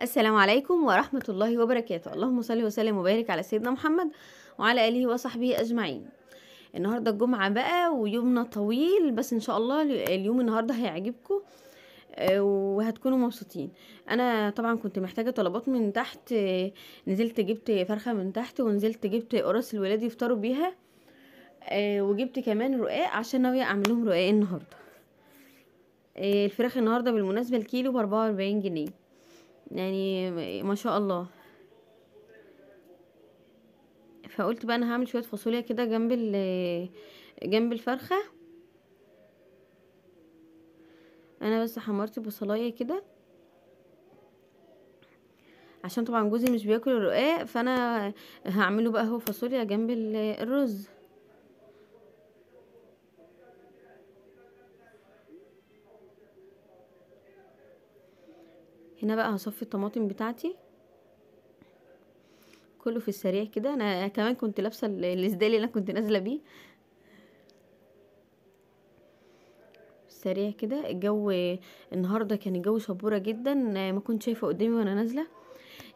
السلام عليكم ورحمة الله وبركاته. اللهم صل وسلم وبارك على سيدنا محمد وعلى آله وصحبه أجمعين. النهاردة الجمعة بقى ويومنا طويل، بس إن شاء الله اليوم النهاردة هيعجبكم وهتكونوا مبسوطين. أنا طبعا كنت محتاجة طلبات من تحت، نزلت جبت فرخة من تحت، ونزلت جبت قرص الولاد يفطروا بيها، وجبت كمان رقاق عشان ناوية أعمل لهم رقاق النهاردة. الفراخ النهاردة بالمناسبة الكيلو ب44 جنيه، يعني ما شاء الله. فقلت بقى انا هعمل شويه فاصوليا كده جنب الفرخه. انا بس حمرت بصلايه كده عشان طبعا جوزي مش بياكل الرقاق، فانا هعمله بقى هو فاصوليا جنب الرز. هنا بقى هصفي الطماطم بتاعتي كله في السريع كده. انا كمان كنت لابسه الاسدال اللي انا كنت نازله بيه في السريع كده. الجو النهارده كان الجو شبوره جدا، ما كنت شايفه قدامي وانا نازله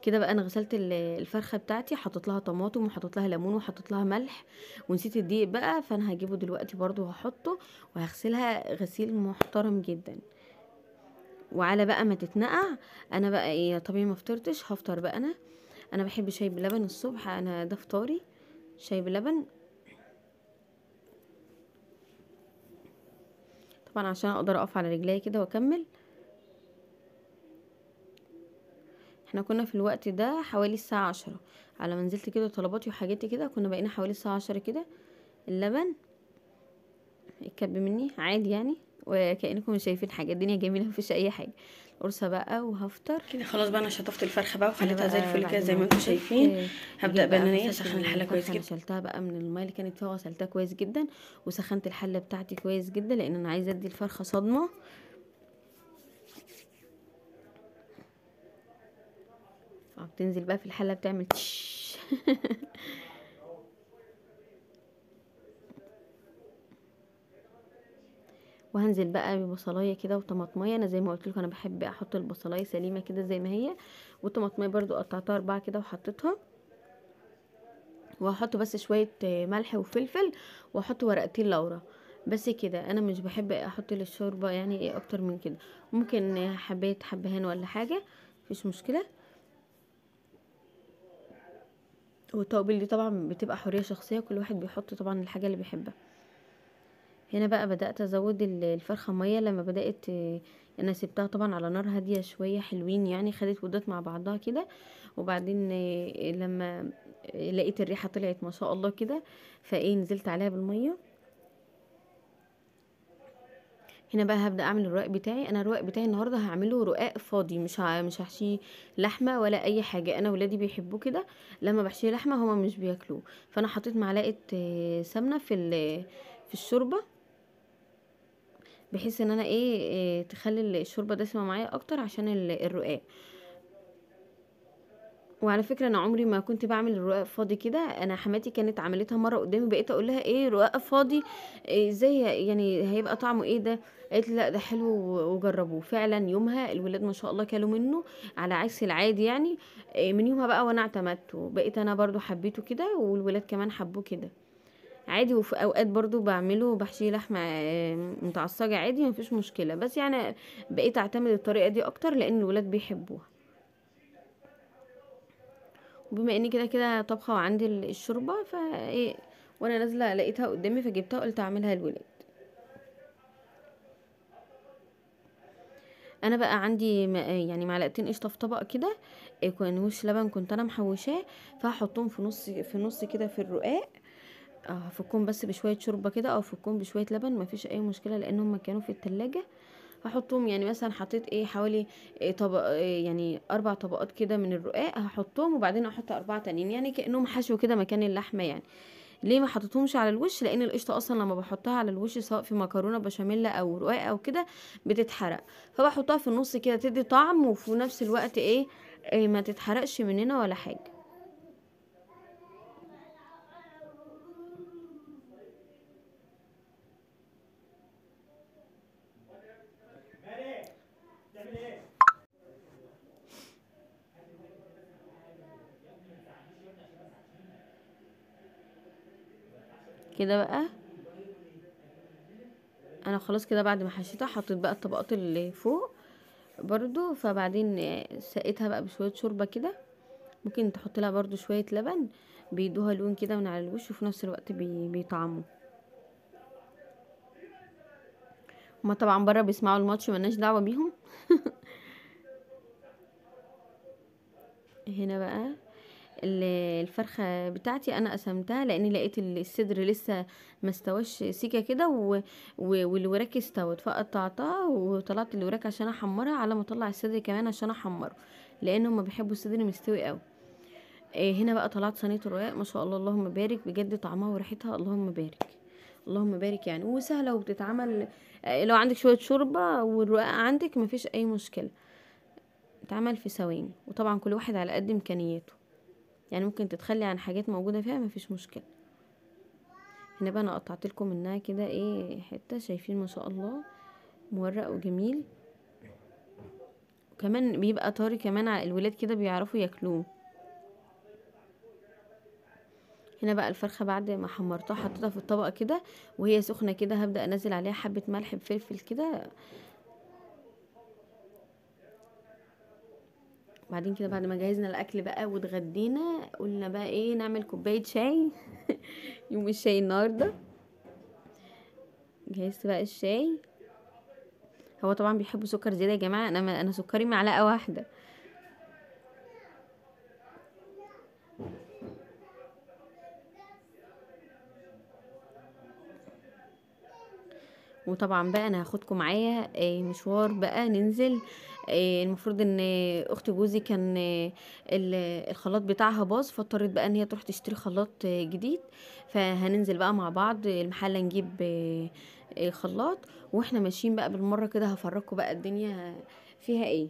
كده. بقى انا غسلت الفرخه بتاعتي، حطيت لها طماطم وحطيت لها ليمون وحطيت لها ملح، ونسيت الدقيق بقى، فانا هجيبه دلوقتي برضو وهحطه وهغسلها غسيل محترم جدا. وعلى بقى ما تتنقع، انا بقى ايه طبيعي ما فطرتش، هفطر بقى. انا بحب شاي بلبن الصبح، انا ده فطاري، شاي بلبن. طبعا عشان اقدر اقف على رجلي كده واكمل. احنا كنا في الوقت ده حوالي الساعة 10 على ما نزلت كده طلباتي وحاجاتي كده، كنا بقينا حوالي الساعة 10 كده. اللبن اتكب مني عادي يعني، وكأنكم مش شايفين حاجه، الدنيا جميله مفيش اي حاجه. قرصه بقى وهفطر كده خلاص بقى. انا شطفت الفرخه بقى انا وخليتها زي بقى الفل كده بعد زي ما ما انتم فطرت. شايفين. هبدا جيت بقى ان بقى انا غسلت اسخن الحله كويس الفرخه، انا جدا. شلتها بقى من الميه اللي كانت فيها، غسلتها كويس جدا وسخنت الحله بتاعتي كويس جدا، لان انا عايزه ادي الفرخه صدمه. بتنزل بقى في الحله بتعمل تش. وهنزل بقى ببصلايه كده وطماطميه. انا زي ما قلت لكم انا بحب احط البصلايه سليمه كده زي ما هي، والطماطميه برضو قطعتها 4 كده وحطيتها. وهحط بس شويه ملح وفلفل، واحط ورقتين لورا بس كده. انا مش بحب احط للشوربه يعني ايه اكتر من كده. ممكن حبيت حبهان ولا حاجه، مفيش مشكله. والتوابل دي طبعا بتبقى حريه شخصيه، كل واحد بيحط طبعا الحاجه اللي بيحبها. هنا بقى بدات ازود الفرخه ميه لما بدات. انا سبتها طبعا على نار هاديه شويه حلوين يعني، خدت ودت مع بعضها كده. وبعدين لما لقيت الريحه طلعت ما شاء الله كده، فايه نزلت عليها بالميه. هنا بقى هبدا اعمل الرقاق بتاعي. انا الرقاق بتاعي النهارده هعمله رقاق فاضي، مش هحشيه لحمه ولا اي حاجه. انا ولادي بيحبوه كده، لما بحشيه لحمه هما مش بياكلوه. فانا حطيت معلقه سمنه في الشوربه، بحيث ان انا تخلي الشوربه دسمه معايا اكتر عشان الرقاق. وعلى فكره انا عمري ما كنت بعمل الرقاق فاضي كده. انا حماتي كانت عملتها مره قدامي، بقيت اقول لها ايه رقاق فاضي ازاي يعني هيبقى طعمه ايه ده؟ قالت لي لا ده حلو وجربوه. فعلا يومها الولاد ما شاء الله كلوا منه على عكس العادي يعني. من يومها بقى وانا اعتمدته، بقيت انا برضو حبيته كده والولاد كمان حبوه كده عادي. وفي اوقات برضو بعمله بحشيه لحمه متعصجه عادي مفيش مشكله، بس يعني بقيت اعتمد الطريقه دي اكتر لان الولاد بيحبوها. وبما اني كده كده طبخه وعندي الشوربه فايه، وانا نازله لقيتها قدامي فجبتها قلت اعملها للولاد. انا بقى عندي يعني معلقتين قشطه في طبق كده، كان وش لبن كنت انا محوشاه، فهحطهم في نص كده في الرقاق. هفكهم بس بشويه شوربه كده او افكهم بشويه لبن، مفيش اي مشكله لانهم كانوا في التلاجة. هحطهم يعني مثلا حطيت حوالي طبق يعني 4 طبقات كده من الرقاق هحطهم، وبعدين احط 4 تانيين يعني كأنهم حشو كده مكان اللحمة يعني. ليه ما حطيتهمش على الوش؟ لان القشطه اصلا لما بحطها على الوش سواء في مكرونه بشاميل او رقاق او كده بتتحرق، فبحطها في النص كده تدي طعم وفي نفس الوقت ما تتحرقش مننا ولا حاجه. كده بقى انا خلاص كده بعد ما حشيتها حطيت بقى الطبقات اللي فوق برضو. فبعدين سقيتها بقى بشويه شوربه كده، ممكن تحط لها برضو شويه لبن بيدوها لون كده من على الوش، وفي نفس الوقت بيطعموا. هما طبعا بره بيسمعوا الماتش، ملناش دعوه بيهم. هنا بقى الفرخه بتاعتي انا قسمتها لاني لقيت الصدر لسه ما استواش سيكه كده والوراك استوت، فقطعتها وطلعت الوراك عشان احمرها على ما اطلع الصدر كمان عشان احمره، لان هما بيحبوا الصدر مستوي قوي. هنا بقى طلعت صينيه الرقاق، ما شاء الله اللهم بارك، بجد طعمها وريحتها اللهم بارك اللهم بارك يعني، وسهله وبتتعمل. لو عندك شويه شوربه والرقاق عندك مفيش اي مشكله، بتتعمل في ثواني، وطبعا كل واحد على قد امكانياته، يعني ممكن تتخلي عن حاجات موجوده فيها مفيش مشكله. هنا بقى انا قطعت لكم منها كده ايه حته، شايفين ما شاء الله مورق وجميل، وكمان بيبقى طري كمان على الولاد كده بيعرفوا ياكلوه. هنا بقى الفرخه بعد ما حمرتها حطيتها في الطبق كده وهي سخنه كده، هبدا انزل عليها حبه ملح بفلفل كده. بعدين كده بعد ما جهزنا الاكل بقى واتغدينا، قلنا بقى ايه نعمل كوبايه شاي. يوم الشاي النهارده جهزت بقى الشاي. هو طبعا بيحبوا سكر زياده يا جماعه، انا سكري معلقه واحده. وطبعا بقى انا هاخدكم معايا مشوار بقى ننزل. المفروض ان اخت جوزي كان الخلاط بتاعها باظ، فاضطرت بقى ان هي تروح تشتري خلاط جديد. فهننزل بقى مع بعض المحل نجيب خلاط، واحنا ماشيين بقى بالمره كده هفرجكم بقى الدنيا فيها ايه.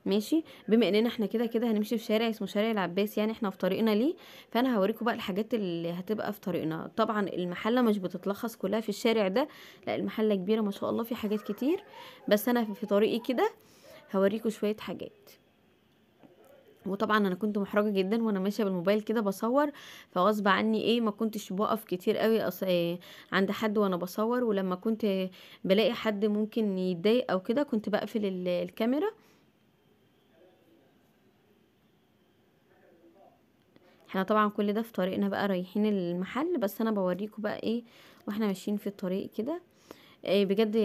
ماشي، بما اننا احنا كده كده هنمشي في شارع اسمه شارع العباس، يعني احنا في طريقنا ليه، فانا هوريكم بقى الحاجات اللي هتبقى في طريقنا. طبعا المحله مش بتتلخص كلها في الشارع ده، لا المحله كبيره ما شاء الله في حاجات كتير، بس انا في طريقي كده هوريكم شويه حاجات. وطبعا انا كنت محرجه جدا وانا ماشيه بالموبايل كده بصور، فغصب عني ايه ما كنتش بقف كتير قوي عند حد وانا بصور، ولما كنت بلاقي حد ممكن يتضايق او كده كنت بقفل الكاميرا. احنا طبعا كل ده في طريقنا بقى رايحين المحل، بس انا بوريكم بقى ايه واحنا ماشيين في الطريق كده. بجد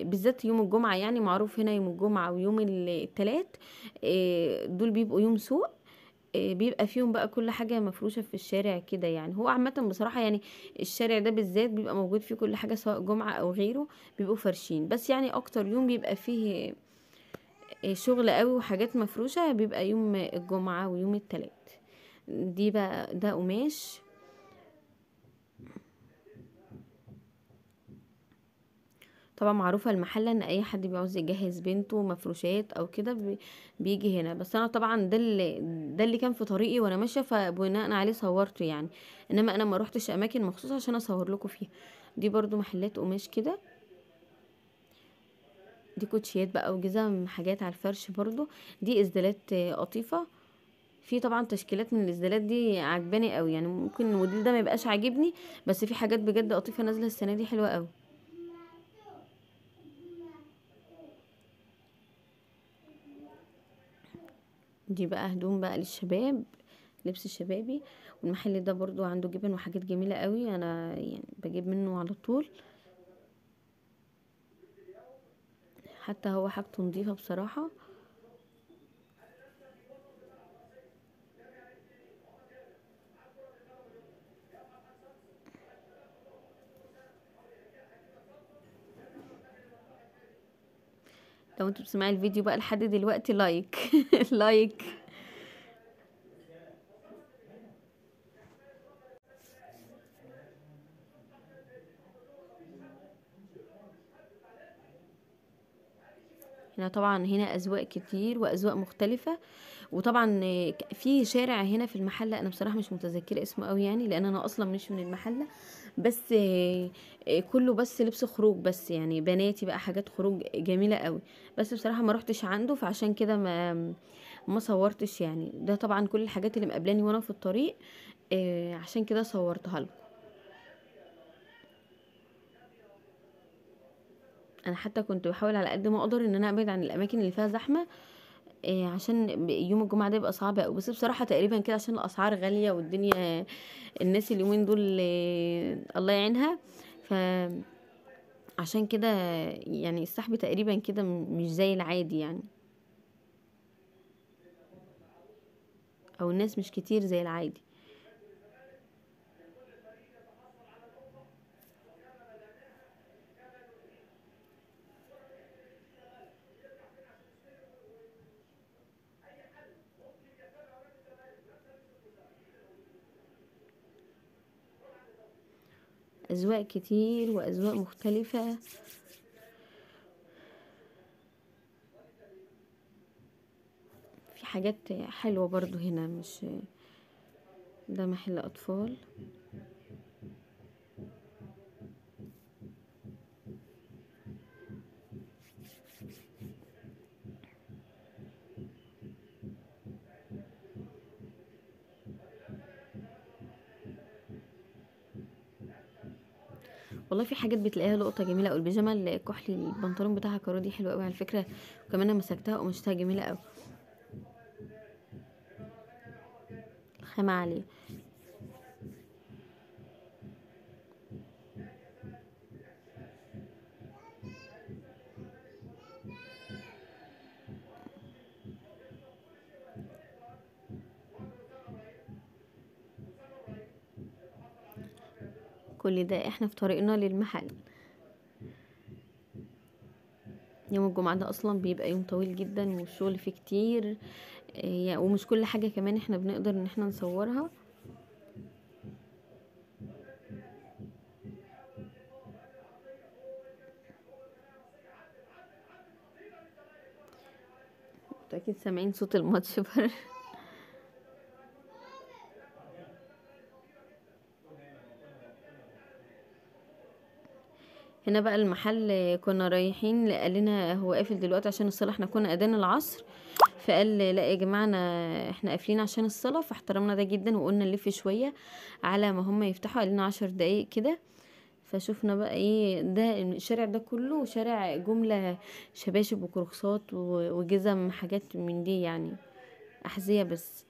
بالذات يوم الجمعة، يعني معروف هنا يوم الجمعة ويوم التلات دول بيبقوا يوم سوق. بيبقى فيهم بقى كل حاجة مفروشة في الشارع كده، يعني هو عامة بصراحة يعني الشارع ده بالذات بيبقى موجود فيه كل حاجة سواء جمعة او غيره، بيبقوا فرشين. بس يعني اكتر يوم بيبقى فيه شغل قوي وحاجات مفروشة بيبقى يوم الجمعة ويوم التلات. دي بقى ده قماش. طبعا معروفة المحلة ان اي حد بيعوز يجهز بنته مفروشات او كده بيجي هنا، بس انا طبعا ده اللي كان في طريقي وانا ماشية، فبناء عليه صورته يعني، انما انا ما روحتش اماكن مخصوصة عشان اصور لكم فيها. دي برضو محلات قماش كده، دي كوتشيات بقى وجزم حاجات على الفرش برضو. دي اسدالات قطيفة، في طبعا تشكيلات من الاسدالات دي عجباني قوي، يعني ممكن الموديل ده ما يبقاش عاجبني، بس في حاجات بجد قطيفة نازلة السنة دي حلوة قوي. دي بقى هدوم بقى للشباب، لبس الشبابي. والمحل ده برضو عنده جبن وحاجات جميلة قوي، انا يعني بجيب منه على طول، حتى هو حاجته نظيفة بصراحة. لو انتوا بتسمعي الفيديو بقى لحد دلوقتي لايك. لايك. هنا طبعا هنا اذواق كتير واذواق مختلفة. وطبعا في شارع هنا في المحلة انا بصراحة مش متذكرة اسمه قوي يعني، لان انا اصلا مش من المحلة، بس كله بس لبس خروج، بس يعني بناتي بقى حاجات خروج جميلة قوي، بس بصراحة ما روحتش عنده فعشان كده ما صورتش يعني. ده طبعا كل الحاجات اللي مقابلاني وانا في الطريق عشان كده صورتها لكم. انا حتى كنت بحاول على قد ما اقدر ان انا ابعد عن الاماكن اللي فيها زحمه، عشان يوم الجمعه ده يبقى صعب قوي. بس بصراحه تقريبا كده عشان الاسعار غاليه والدنيا، الناس اليومين دول الله يعينها. فعشان كده يعني السحب تقريبا كده مش زي العادي يعني، او الناس مش كتير زي العادي. اذواق كتير واذواق مختلفه. في حاجات حلوه برضو هنا، مش ده محل اطفال. والله في حاجات بتلاقيها لقطه جميله قوي. البيجامه الكحلي البنطلون بتاعها كارو دي حلوه قوي على فكره، وكمان انا مسكتها وقمشتها جميله قوي، خامه عاليه. كل ده احنا في طريقنا للمحل. يوم الجمعة ده اصلا بيبقى يوم طويل جدا والشغل فيه كتير، ومش كل حاجة كمان احنا بنقدر ان احنا نصورها. انتوا اكيد سامعين صوت الماتش بره. هنا بقى المحل كنا رايحين، قال لنا هو قافل دلوقتي عشان الصلاة، احنا كنا اذان العصر، فقال لا يا جماعة احنا قافلين عشان الصلاة. فاحترمنا ده جدا وقلنا نلف شوية على ما هم يفتحوا، قال لنا 10 دقايق كده. فشوفنا بقى ايه ده، الشارع ده كله شارع جملة شباشب وكروكسات وجزم، حاجات من دي يعني، أحذية بس.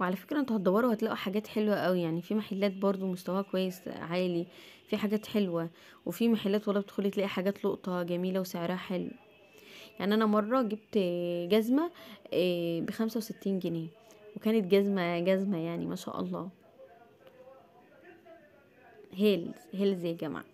وعلى فكرة انتوا هتدوروا هتلاقوا حاجات حلوة قوي يعني، في محلات برضو مستواها كويس عالي، في حاجات حلوة، وفي محلات والله بتدخلي تلاقي حاجات لقطة جميلة وسعرها حلو. يعني انا مرة جبت جزمة ب65 جنيه، وكانت جزمة جزمة يعني ما شاء الله. هيلز يا جماعة.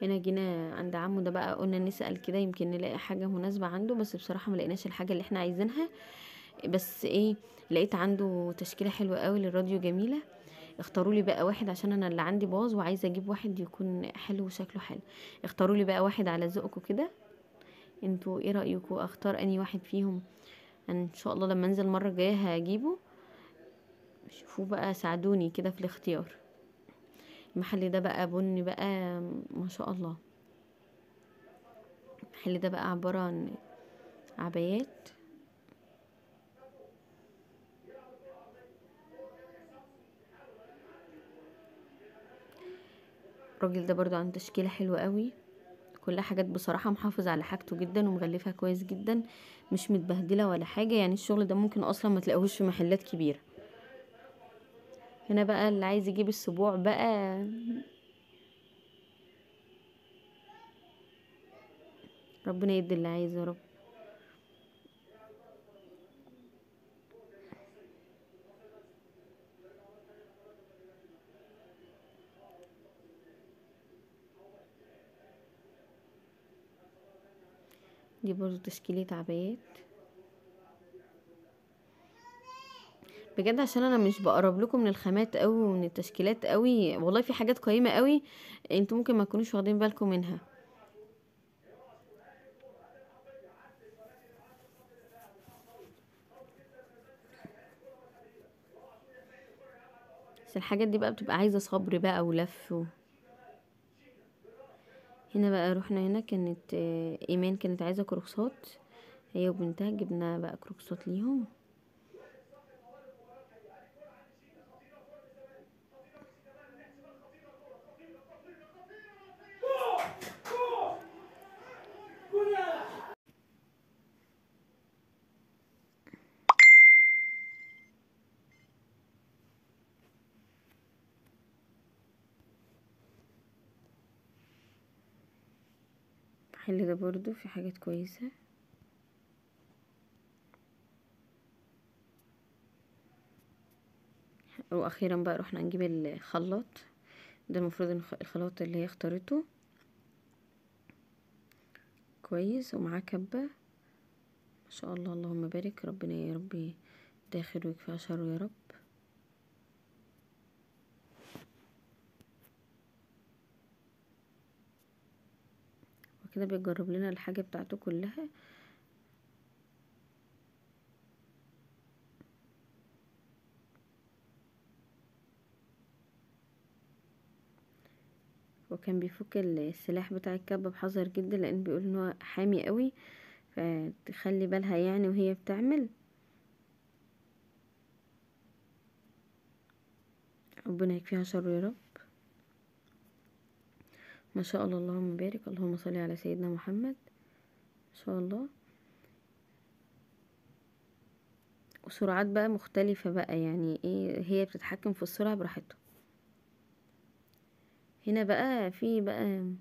هنا جينا عند عمو ده بقى، قلنا نسأل كده يمكن نلاقي حاجة مناسبة عنده، بس بصراحة ما لقيناش الحاجة اللي احنا عايزينها. بس ايه، لقيت عنده تشكيلة حلوة قوي للراديو جميلة. اختاروا لي بقى واحد عشان انا اللي عندي باظ وعايزة اجيب واحد يكون حلو وشكله حلو. اختاروا لي بقى واحد على ذوقكم كده، انتوا ايه رأيكم اختار اني واحد فيهم؟ أنا ان شاء الله لما انزل المرة الجاية هجيبه. شوفوا بقى ساعدوني كده في الاختيار. المحل ده بقى بني بقى ما شاء الله. المحل ده بقى عبارة عن عبايات. الراجل ده برضو عنده تشكيلة حلوة قوي، كلها حاجات بصراحة محافظ على حاجته جدا ومغلفها كويس جدا، مش متبهدلة ولا حاجة يعني. الشغل ده ممكن اصلا ما تلاقوهوش في محلات كبيرة. هنا بقى اللي عايز يجيب السبوع بقى، ربنا يدي اللي عايز يا رب. دي برضو تشكيلة عبايات بجد، عشان انا مش بقرب لكم من الخامات قوي ومن التشكيلات قوي، والله في حاجات قيمة قوي انتوا ممكن ما تكونوش واخدين بالكم منها. بس الحاجات دي بقى بتبقى عايزة صبر بقى ولف هنا بقى رحنا هنا كانت ايمان كانت عايزة كروكسات، هي وبنتها، جبنا بقى كروكسات ليهم. المحل ده برضو في حاجات كويسة. واخيرا بقى رحنا نجيب الخلاط ده، المفروض ان الخلاط اللي هي اختارته كويس ومعاه كبة ما شاء الله، اللهم بارك، ربنا يا رب داخل ويكفيها شره يا رب. وكده بيجرب لنا الحاجة بتاعته كلها. وكان بيفك السلاح بتاع الكبة بحذر جدا، لان بيقول ان هو حامي قوي، فتخلي بالها يعني وهي بتعمل. ربنا يكفيها شر يا رب. ما شاء الله اللهم بارك، اللهم صل على سيدنا محمد. ما شاء الله. وسرعات بقى مختلفة بقى، يعني ايه، هي بتتحكم في السرعة براحتها. هنا بقى في بقى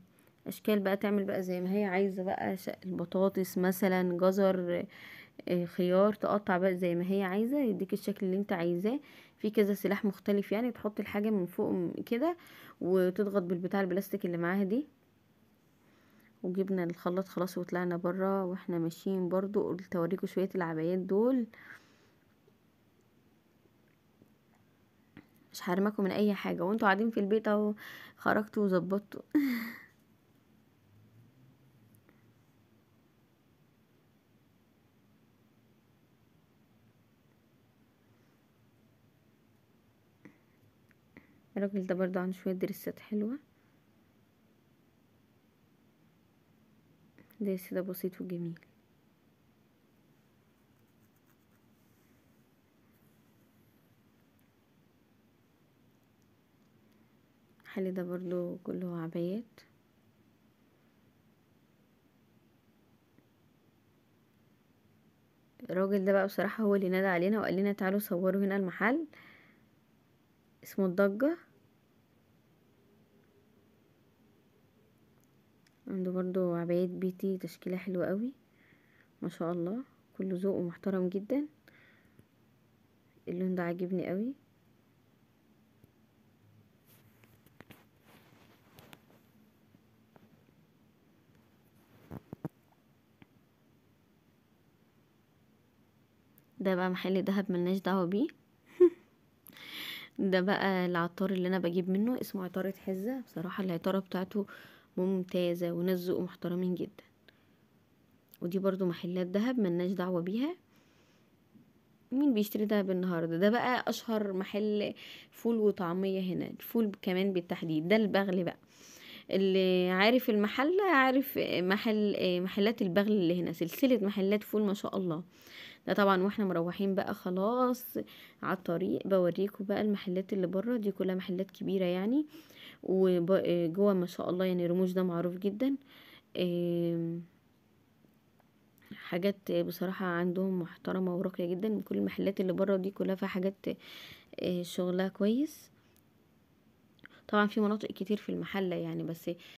اشكال بقى تعمل بقى زي ما هي عايزة بقى، البطاطس مثلا، جزر، خيار، تقطع بقى زي ما هي عايزة، يديك الشكل اللي انت عايزاه. في كذا سلاح مختلف، يعني تحط الحاجة من فوق كده وتضغط بالبتاع البلاستيك اللي معاها دي. وجبنا الخلاط خلاص وطلعنا برا، واحنا ماشيين برضو قلت اوريكم شوية العبايات دول. مش حارمكم من اي حاجة، وانتوا قاعدين في البيت اهو خرجتوا وظبطتوا. الراجل ده برضو عنده شوية دريسات حلوة. دريس ده بسيط وجميل. المحل ده برضو كله عبايات. الراجل ده بقى بصراحة هو اللي نادى علينا وقال لنا تعالوا صوروا هنا المحل، اسمه الضجة. عنده برضو عبايات بيتي تشكيلة حلوة قوي ما شاء الله، كله ذوق ومحترم جدا. اللون ده عاجبني قوي. ده بقى محل دهب ملناش دعوة بيه. ده بقى العطار اللي انا بجيب منه، اسمه عطارة حزة. بصراحة العطارة بتاعته ممتازة وناس ذوق محترمين جدا. ودي برضو محلات دهب ملناش دعوة بيها. مين بيشتري دهب النهاردة؟ ده بقى اشهر محل فول وطعمية هنا، الفول كمان بالتحديد، ده البغل بقى. اللي عارف المحل عارف محلات البغل اللي هنا، سلسلة محلات فول ما شاء الله. ده طبعا واحنا مروحين بقى خلاص على الطريق بوريكم بقى المحلات اللي بره دي، كلها محلات كبيرة يعني. وجوه ما شاء الله يعني رموش ده معروف جدا. حاجات بصراحة عندهم محترمة وراقية جدا. كل المحلات اللي بره دي كلها فيها حاجات شغلها كويس. طبعا في مناطق كتير في المحلة يعني، بس